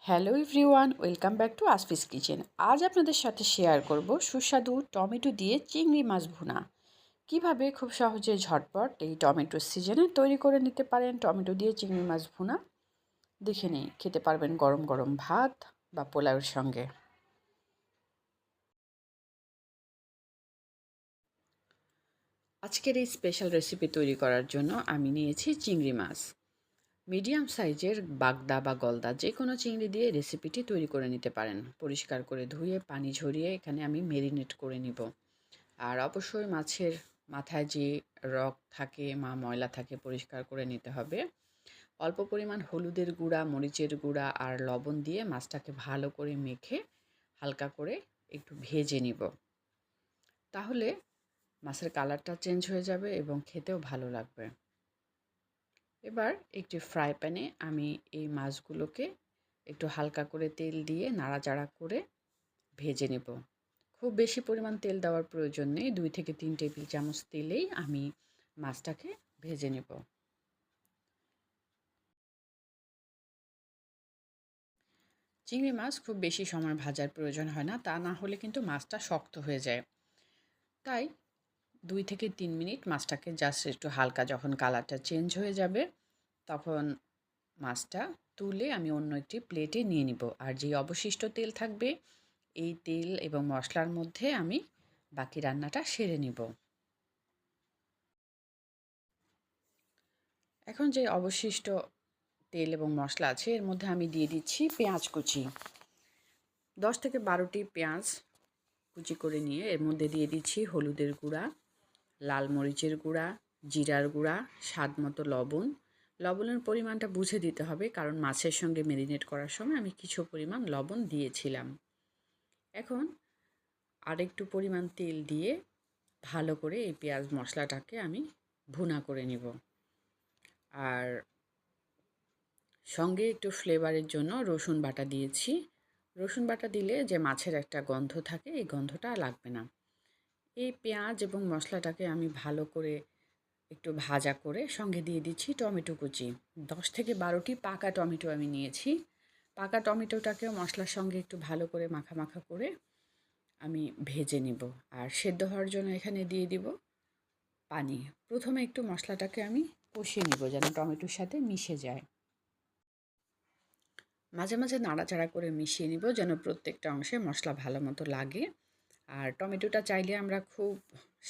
Hello everyone, welcome back to আসফিস kitchen. আজ আপনাদের সাথে শেয়ার করব সুস্বাদু টমেটো দিয়ে চিংড়ি মাছ ভুনা। কিভাবে খুব সহজে ঝটপট এই টমেটোর সিজনে তৈরি করে নিতে পারেন টমেটো দিয়ে চিংড়ি মাছ ভুনা। দেখে নিই, খেতে পারবেন গরম গরম ভাত বা পোলাওয়ের সঙ্গে। আজকের এই স্পেশাল রেসিপি তৈরি করার জন্য আমি নিয়েছি চিংড়ি মাছ। মিডিয়াম সাইজের বাগদা বা গলদা যে কোনো চিংড়ি দিয়ে রেসিপিটি তৈরি করে নিতে পারেন। পরিষ্কার করে ধুয়ে পানি ঝরিয়ে এখানে আমি মেরিনেট করে নিব। আর অবশ্যই মাছের মাথায় যে রগ থাকে ময়লা থাকে পরিষ্কার করে নিতে হবে। অল্প পরিমাণ হলুদের গুঁড়া, মরিচের গুঁড়া আর লবণ দিয়ে মাছটাকে ভালো করে মেখে হালকা করে একটু ভেজে নিব। তাহলে মাছের কালারটা চেঞ্জ হয়ে যাবে এবং খেতেও ভালো লাগবে। এবার একটি ফ্রাই প্যানে আমি এই মাছগুলোকে একটু হালকা করে তেল দিয়ে নাড়াচাড়া করে ভেজে নেব। খুব বেশি পরিমাণ তেল দেওয়ার প্রয়োজন নেই, 2 থেকে 3 টেবিল চামচ তেলেই আমি মাছটাকে ভেজে নেব। চিংড়ি মাছ খুব বেশি সময় ভাজার প্রয়োজন হয় না, তা না হলে কিন্তু মাছটা শক্ত হয়ে যায়। তাই 2 থেকে 3 মিনিট মাছটাকে জাস্ট একটু হালকা, যখন কালারটা চেঞ্জ হয়ে যাবে তখন মাছটা তুলে আমি অন্য একটি প্লেটে নিয়ে নিব। আর যে অবশিষ্ট তেল থাকবে এই তেল এবং মশলার মধ্যে আমি বাকি রান্নাটা সেরে নিব। এখন যে অবশিষ্ট তেল এবং মশলা আছে এর মধ্যে আমি দিয়ে দিচ্ছি পেঁয়াজ কুচি। 10 থেকে 12টি পেঁয়াজ কুচি করে নিয়ে এর মধ্যে দিয়ে দিচ্ছি হলুদের গুঁড়া, লাল মরিচের গুঁড়া, জিরার গুঁড়া, স্বাদ মতো লবণ। লবণের পরিমাণটা বুঝে দিতে হবে, কারণ মাছের সঙ্গে ম্যারিনেট করার সময় আমি কিছু পরিমাণ লবণ দিয়েছিলাম। এখন আরেকটু পরিমাণ তেল দিয়ে ভালো করে এই পেঁয়াজ মশলাটাকে আমি ভুনা করে নিব। আর সঙ্গে একটু ফ্লেভারের জন্য রসুন বাটা দিয়েছি। রসুন বাটা দিলে যে মাছের একটা গন্ধ থাকে এই গন্ধটা লাগবে না। এই পেঁয়াজ এবং মশলাটাকে আমি ভালো করে একটু ভাজা করে সঙ্গে দিয়ে দিচ্ছি টমেটো কুচি। 10 থেকে 12টি পাকা টমেটো আমি নিয়েছি। পাকা টমেটোটাকেও মশলার সঙ্গে একটু ভালো করে মাখা মাখা করে আমি ভেজে নিব। আর সেদ্ধ হওয়ার জন্য এখানে দিয়ে দিব পানি। প্রথমে একটু মশলাটাকে আমি কষিয়ে নিব যেন টমেটোর সাথে মিশে যায়। মাঝে মাঝে নাড়াচাড়া করে মিশিয়ে নিব যেন প্রত্যেকটা অংশে মশলা ভালো মতো লাগে। আর টমেটোটা চাইলে আমরা খুব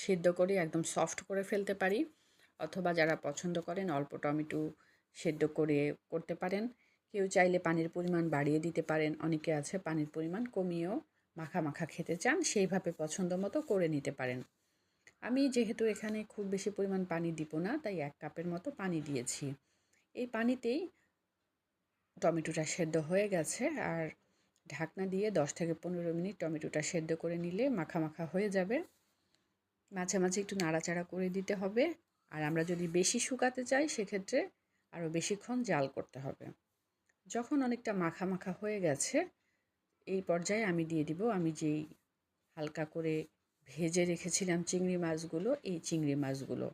সিদ্ধ করে একদম সফট করে ফেলতে পারি, অথবা যারা পছন্দ করেন অল্প টমেটো সেদ্ধ করে করতে পারেন। কেউ চাইলে পানির পরিমাণ বাড়িয়ে দিতে পারেন, অনেকে আছে পানির পরিমাণ কমিয়েও মাখা মাখা খেতে চান, সেইভাবে পছন্দ মতো করে নিতে পারেন। আমি যেহেতু এখানে খুব বেশি পরিমাণ পানি দিব না, তাই 1 কাপের মতো পানি দিয়েছি। এই পানিতেই টমেটোটা সেদ্ধ হয়ে গেছে। আর ঢাকনা দিয়ে 10 থেকে 15 মিনিট টমেটোটা সেদ্ধ করে নিলে মাখা মাখা হয়ে যাবে। মাঝে মাঝে একটু নাড়াচাড়া করে দিতে হবে। আর আমরা যদি বেশি শুকাতে চাই সেক্ষেত্রে আরও বেশিক্ষণ জাল করতে হবে। যখন অনেকটা মাখা মাখা হয়ে গেছে এই পর্যায়ে আমি দিয়ে দিব আমি যেই হালকা করে ভেজে রেখেছিলাম চিংড়ি মাছগুলো, এই চিংড়ি মাছগুলো।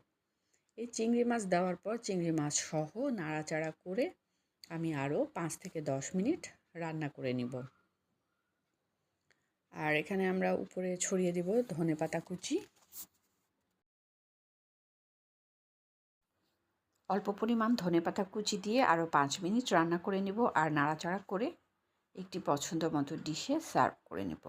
এই চিংড়ি মাছ দেওয়ার পর চিংড়ি মাছ সহ নাড়াচাড়া করে আমি আরও 5 থেকে 10 মিনিট রান্না করে নিব। আর এখানে আমরা উপরে ছড়িয়ে দিব ধনেপাতা কুচি। অল্প পরিমাণ ধনেপাতা কুচি দিয়ে আরও 5 মিনিট রান্না করে নেব আর নাড়াচাড়া করে একটি পছন্দ মতো ডিশে সার্ভ করে নেব।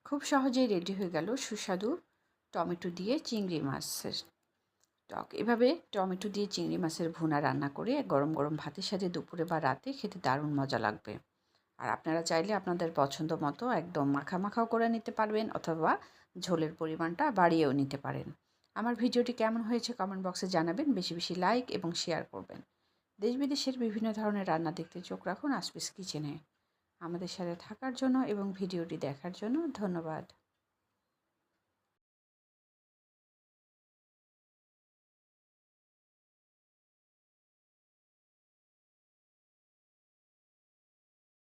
খুব সহজেই রেডি হয়ে গেল সুস্বাদু টমেটো দিয়ে চিংড়ি মাছের টক। এভাবে টমেটো দিয়ে চিংড়ি মাছের ভুনা রান্না করে গরম গরম ভাতের সাথে দুপুরে বা রাতে খেতে দারুণ মজা লাগবে। আর আপনারা চাইলে আপনাদের পছন্দ মতো একদম মাখা মাখাও করে নিতে পারবেন, অথবা ঝোলের পরিমাণটা বাড়িয়েও নিতে পারেন। আমার ভিডিওটি কেমন হয়েছে কমেন্ট বক্সে জানাবেন। বেশি বেশি লাইক এবং শেয়ার করবেন। দেশ বিদেশের বিভিন্ন ধরনের রান্না দেখতে চোখ রাখুন আসফিস কিচেনে। আমাদের সাথে থাকার জন্য এবং ভিডিওটি দেখার জন্য ধন্যবাদ।